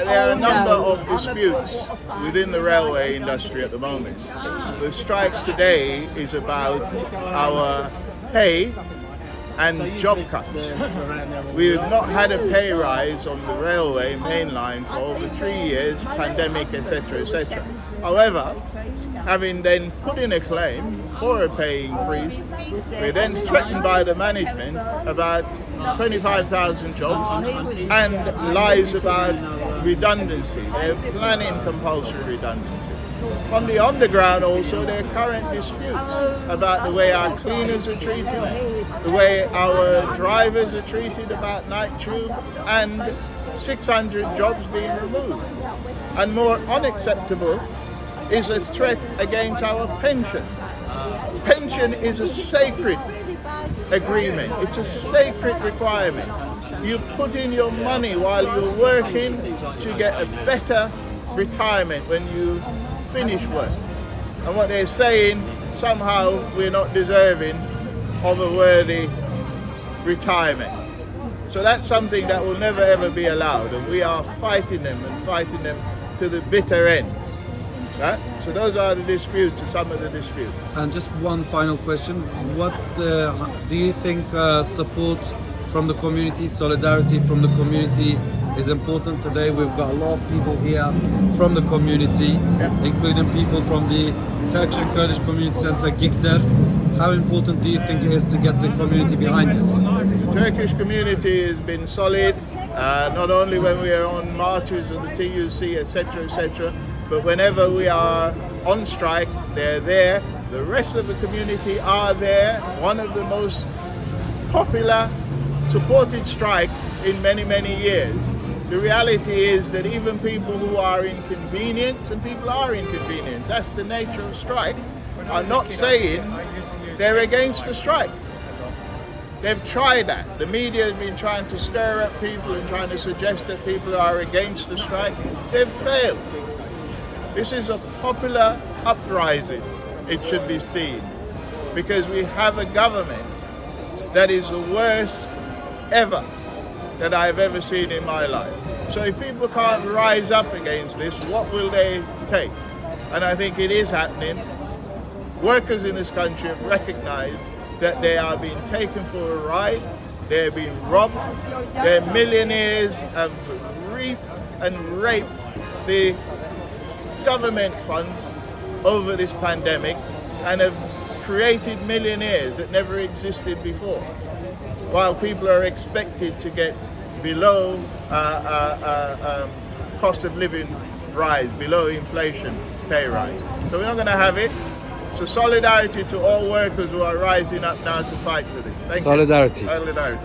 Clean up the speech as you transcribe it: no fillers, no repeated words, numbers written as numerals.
There are a number of disputes within the railway industry at the moment. The strike today is about our pay and job cuts. We have not had a pay rise on the railway mainline for over 3 years, pandemic, etc., etc. However, having then put in a claim for a pay increase, we're then threatened by the management about 25,000 jobs and lies about redundancy. They're planning compulsory redundancy. On the underground also, there are current disputes about the way our cleaners are treated, the way our drivers are treated about night tube, and 600 jobs being removed. And more unacceptable is a threat against our pension. Pension is a sacred agreement. It's a sacred requirement. You put in your money while you're working to get a better retirement when you finish work. And what they're saying, somehow we're not deserving of a worthy retirement. So that's something that will never ever be allowed, and we are fighting them to the bitter end. Right? So those are the disputes, some of the disputes. And just one final question. What do you think support from the community, solidarity from the community is important today? We've got a lot of people here from the community, including people from the Turkish and Kurdish Community Center, GİK-Der. How important do you think it is to get the community behind this? The Turkish community has been solid, not only when we are on marches of the TUC, etc., etc., but whenever we are on strike, they're there. The rest of the community are there. One of the most popular supported strike in many, many years. The reality is that even people who are inconvenienced, and people are inconvenienced, that's the nature of strike, are not saying they're against the strike. They've tried that. The media has been trying to stir up people and trying to suggest that people are against the strike. They've failed. This is a popular uprising, it should be seen, because we have a government that is the worst ever that I've ever seen in my life. So if people can't rise up against this, what will they take? And I think it is happening. Workers in this country have recognized that they are being taken for a ride, they're being robbed, their millionaires have reaped and raped the government funds over this pandemic and have created millionaires that never existed before, while people are expected to get below cost of living rise, below inflation pay rise. So we're not going to have it. So solidarity to all workers who are rising up now to fight for this. Thank Solidarity. you. Solidarity.